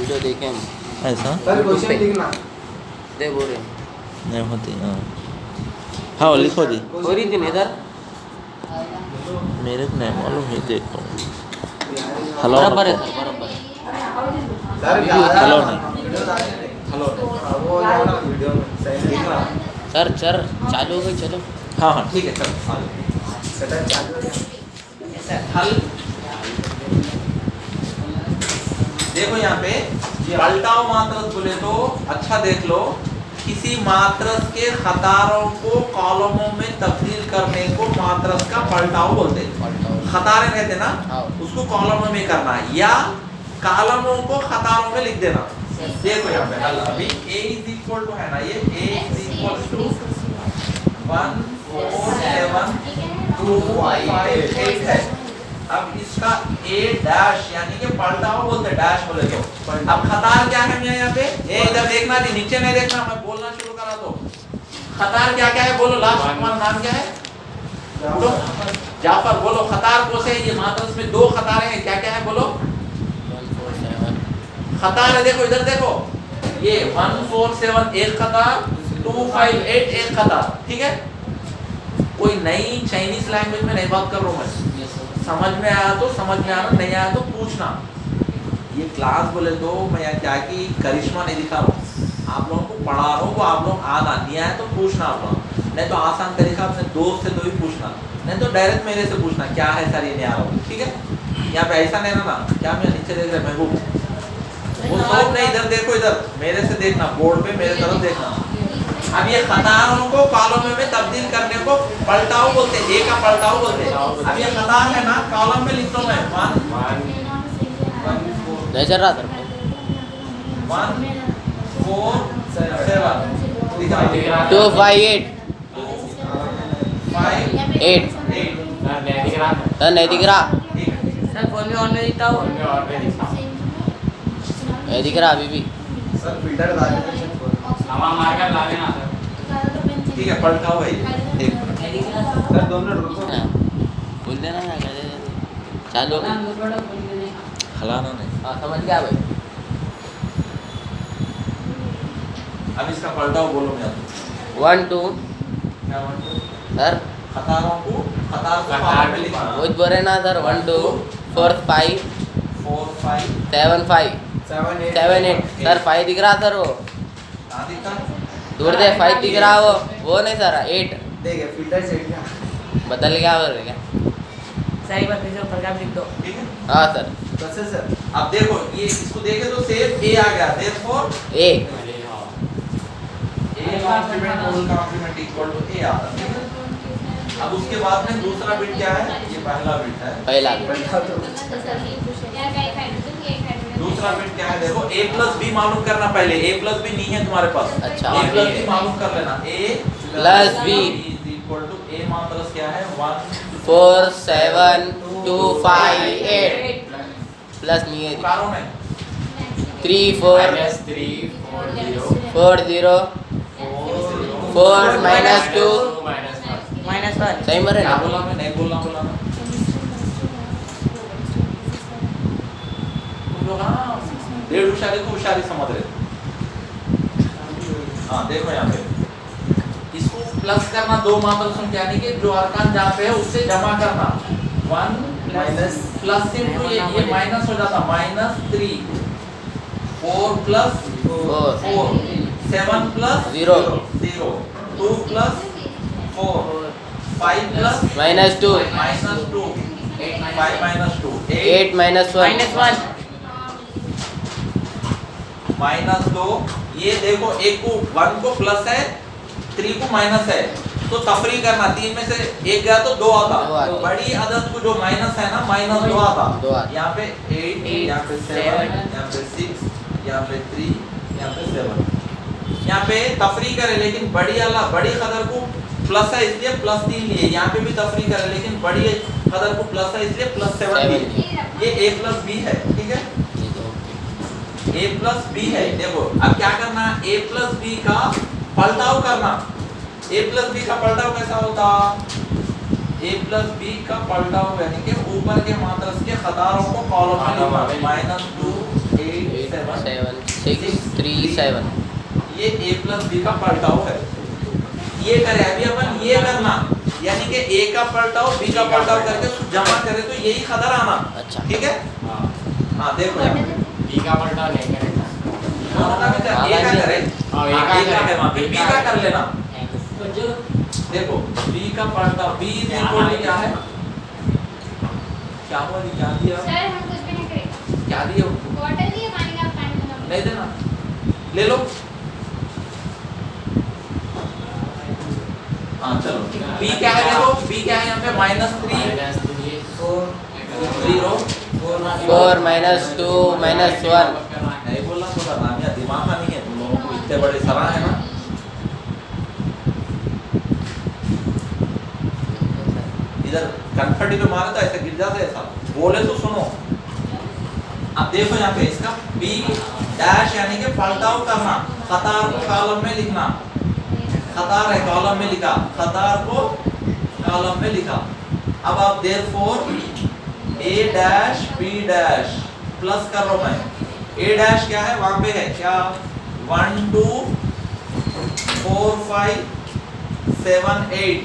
जो देखे हम ऐसा सर क्वेश्चन लिखना दे बोल रहे नहीं होती। हाँ लिखो जी। हो रही थी ना इधर मेरे को नहीं मालूम है, देखो हेलो बराबर है नको। बराबर सर हेलो नहीं वो जाना वीडियो में सही लिखना सर सर चालू हो गई चलो हाँ हाँ ठीक है चलो सेटअप चालू हो गया हल देखो यहाँ पे पलटाओ मात्रस बोले तो अच्छा देख लो, किसी मात्रस के खतारों को कॉलमों में तब्दील करने को मात्रस का पलटाओ बोलते हैं। खतारें कहते हैं ना, हाँ। उसको कॉलमों में करना या कॉलमों को खतारों में लिख देना। देखो यहाँ पे हल अभी a इज इक्वल टू है ना, ये a इज इक्वल टू 1 4 7 2 5 8 है। अब इसका a डैश यानी कि पलटाओ बोलते हैं, डैश बोले तो। अब खतार क्या है यहाँ पे, ए इधर देखना जी, नीचे नहीं देखना, मैं बोलना शुरू करा तो खतार क्या क्या है बोलो। लास्ट तुम्हारा नाम क्या है? बोलो जाफर। बोलो खतार को से ये मात्रस में दो खतारें हैं, क्या क्या है बोलो? 1 4 7 खतार है, देखो इधर देखो, ये 1 4 7 एक खतार, 2 5 8 एक खतार, ठीक है। कोई नई चाइनीज लैंग्वेज में नहीं बात कर रहा हूँ मैं, समझ में आया तो समझ में आना, नहीं आया तो पूछना। ये क्लास बोले तो मैं यहाँ क्या कि करिश्मा नहीं दिखा रहा हूँ, आप लोगों को पढ़ा रहा हूँ, वो आप लोग आना नहीं आया तो पूछना आप लोग, नहीं तो आसान तरीका अपने दोस्त से तो भी पूछना, नहीं तो डायरेक्ट मेरे से पूछना क्या है सर ये नहीं आ रहा हूँ, ठीक है। यहाँ पे ऐसा नहीं रहना क्या मैं नीचे देख रहे महबूब, वो सब नहीं, इधर देखो, इधर मेरे से देखना, बोर्ड पे मेरे तरफ देखना। अब ये खतारों को कॉलम में तब्दील करने को पलटाओ बोलते हैं, ए का पलटाओ बोलते हैं। अब ये खतार है ना, कॉलम में लिख दो मैं 1 नहीं चल रहा था 1 4 7 लिखा 2 5 8 5 8 8 सर नहीं दिख रहा, ठीक है। सर फोन में ऑन नहीं दिखता हो नहीं दिख रहा अभी भी। सर फिल्टर डाल के ठीक है पलटाओ भाई, एक सर 2 मिनट रुको हाँ, बोल देना ना कर दे चालू हो गई। हलाना नहीं। हाँ समझ गया भाई। अब इसका पलटाओ बोलो मैं 1 2 क्या 1 2 सर खतारों को कॉलम में लिखना, बहुत बोल रहे ना सर 1 2 4 5 4 5 7 5 7 8 सर 5 दिख रहा सर, वो कहाँ दिखता है? दूर दे 5 दिख रहा, वो नहीं सर 8 देखिए फिल्टर सेट क्या बदल गया बोल रहे क्या? सही बात है, ऊपर का लिख दो। ठीक है। हाँ सर कैसे सर अब देखो ये इसको देखे तो सेव ए आ गया, therefore A A complement whole complement equal to A आता है। अब उसके बाद में दूसरा बिट क्या है, ये पहला बिट है, पहला दूसरा बिट क्या है देखो, a प्लस बी मालूम करना पहले, a प्लस बी नहीं है तुम्हारे पास, अच्छा। a प्लस बी मालूम कर लेना, a plus b is equal to a मात्रस क्या है 1 4 7 2 5 8 प्लस नहीं है कारों में 3 4 4 0 4 minus 2 -1 सही मरे क्या ना? बोला मैं, नहीं बोलना बोला ना तुम लोग, हाँ डेढ़ होशियारी को होशियारी समझ रहे। हाँ देखो यहाँ पे इसको प्लस करना, दो मात्रस यानी कि जो अरकान जहाँ पे है उससे जमा करना, 1 माइनस प्लस इंटू ये माइनस हो जाता, -3 4 plus 4 7 plus 0 0 2 plus 4 5 plus -2 -2 5 -2 8 minus 1 -1 -2। ये देखो एक को 1 को प्लस है, 3 को माइनस है, तो तफरी करना, 3 में से एक गया तो 2 आता, दो आता। बड़ी अदद को जो माइनस है ना -2 दो आता। आता। यहाँ पे 8 यहाँ पे 7 यहाँ पे 6 यहाँ पे 3 यहाँ पे 7, यहाँ पे तफरी करे लेकिन बड़ी कदर को प्लस है इसलिए +3 लिए, यहाँ पे भी तफरी करे लेकिन बड़ी कदर को प्लस है इसलिए +7 लिए। ये a प्लस बी है, ठीक है, a प्लस बी है। देखो अब क्या करना, a प्लस बी का पलटाव करना, a प्लस बी का पलटाव कैसा होता, a प्लस बी का पलटाव यानी कि ऊपर के मात्रस के खतारों को कॉलम में लिखना, -2 8 7 7 6 3 7 ये a प्लस b का पलटाव है। ये करे अभी अपन ये करना, यानी कि a का पलटाव b का पलटाव करके उसको जमा करे तो यही कदर आना। अच्छा। ठीक है। हाँ देखो यहाँ बी का पलटा नहीं करेगा। दोनों का भी कर, a का करे, हाँ, a का है वहाँ पे, b का कर लेना। जो देखो b का पलटाव b इज इक्वल टू क्या है, क्या हुआ, क्या दिया, सर हम कुछ भी नहीं करेंगे। क्या दिया, बॉटल दिए पानी का, पानी का नहीं देना, ले लो। हाँ चलो, b क्या है देखो, b क्या है यहाँ पे -3 0 4 minus 2 minus 1 नहीं बोलना थोड़ा नामिया दिमाग का नहीं है तुम लोगों को, इतने बड़े सराह है ना। इधर कन्फर्टी पे मारा था ऐसे गिर जाते ऐसा, बोले तो सुनो। अब देखो यहाँ पे इसका b डैश यानी कि पलटाव करना, कतार को कॉलम में लिखना, कतार है कॉलम में लिखा, कतार को कॉलम में लिखा। अब आप therefore a dash b dash plus कर रहा मैं, a डैश क्या है वहां पे है क्या, 1 2 4 5 7 8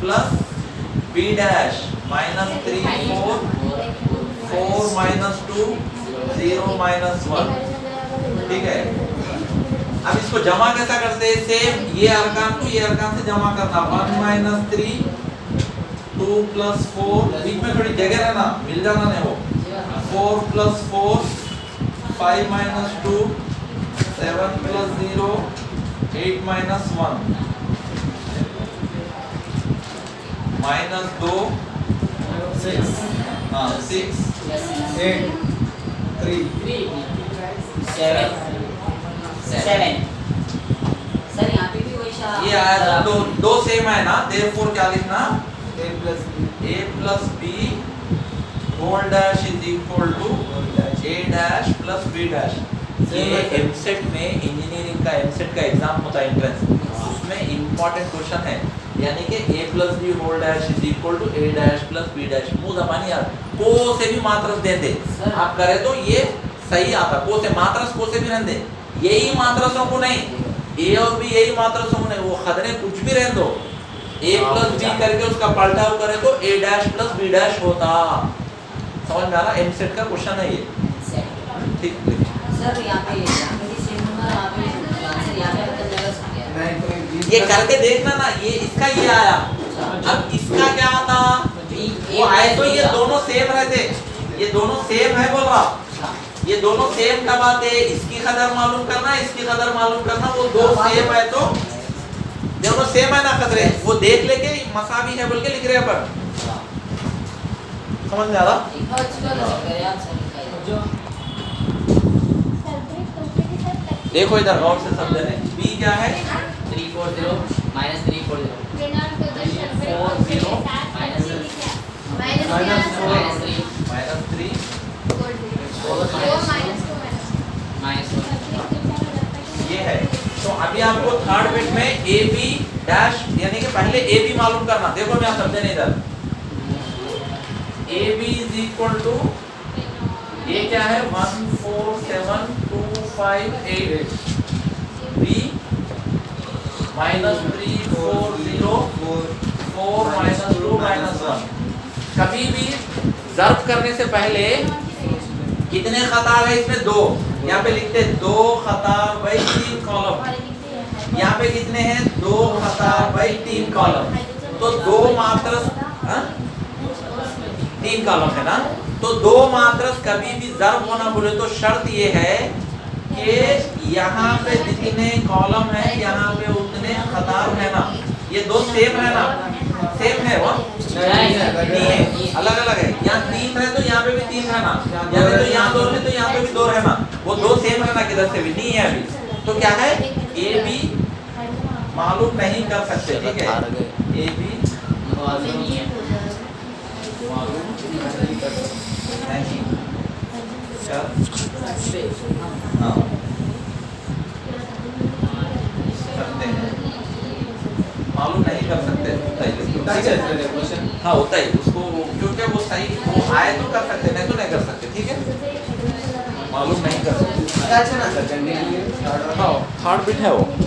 प्लस b डैश -3 4 4 -2 0 -1। ठीक है। अब इसको जमा कैसा करते हैं, सेम ये अरकान को ये अरकान से जमा करना, 1 3 2 + 4, बीच में थोड़ी जगह रहना, मिल जाना नहीं वो, 4 + 4 5 - 2 7 + 0 8 - 1 -2 6 हाँ 6 8 3 7 सर यहाँ पे भी वही ये आया तो दो सेम है ना, देयरफॉर क्या लिखना, a plus b a + b whole dash is equal to a dash + b dash. ये एमसेट में इंजीनियरिंग का एमसेट का एग्जाम होता है एंट्रेंस, उसमें इंपॉर्टेंट क्वेश्चन है, यानी कि a + b whole dash is equal to a dash + b dash. मुंह जबानी यार, को से भी मात्रस दे दे आप करे तो ये सही आता, को से मात्रस को से भी रहने दे, यही मात्रसों को नहीं, a और b यही मात्रसों को नहीं, वो खदरे कुछ भी रहने दो, a + b करके उसका पलटाव करे तो a डैश + b डैश होता। समझ में आ रहा, एमसेट का क्वेश्चन है ये। ठीक सर यहाँ पे भी सेम होगा, यहाँ पे आंसर यहाँ पे बदल जाएगा सर। नहीं तो ये करके देखना ना, ये इसका ये आया, अब इसका क्या आता, वो आए तो ये दोनों सेम रहते, ये दोनों सेम है बोल रहा, ये दोनों सेम कब आते, इसकी कदर मालूम करना, इसकी कदर मालूम करना, वो दो सेम है तो दोनों सेम है ना खतरे, वो देख लेके मसावी है बोल के लिख रहे अपन। समझ में आ रहा, देखो इधर गौर से समझ लें, b क्या है 340 -340 ये है। तो अभी आपको थर्ड बिट में ए बी डैश यानी कि पहले ए बी मालूम करना, देखो मैं समझे नहीं इधर, A B is equal to A क्या है 1 4 7 2 5 8 बी -3 4 0 4 -2 -1। कभी भी ज़र्ब करने से पहले कितने खतार है इसमें, दो, यहाँ पे लिखते हैं 2 खतार बाई 3 कॉलम, यहाँ पे कितने हैं 2 खतार बाई 3 कॉलम, तो दो मात्रस 3 कॉलम है ना, तो दो मात्रस कभी भी ज़र्ब होना बोले तो शर्त ये है कि यहाँ पे जितने कॉलम है यहाँ पे उतने खतार है ना, ये दो सेम है ना, सेम है वो नहीं है, अलग अलग है, यहाँ 3 है तो यहाँ पे भी 3 है ना, यहाँ पे तो यहाँ 2 है तो यहाँ पे भी 2 है ना, वो दो सेम है ना, किधर से भी नहीं है अभी, तो क्या है ए बी मालूम नहीं कर सकते। ठीक है, ए बी मालूम नहीं कर सकते हैं, मालूम नहीं कर सकते, ठीक है, हाँ होता ही उसको, क्योंकि वो सही वो आए तो कर सकते, नहीं तो नहीं कर सकते। ठीक है। नहीं कर सकते। अच्छा ना सर चंडीगढ़ हाँ, हार्ट बीट है वो।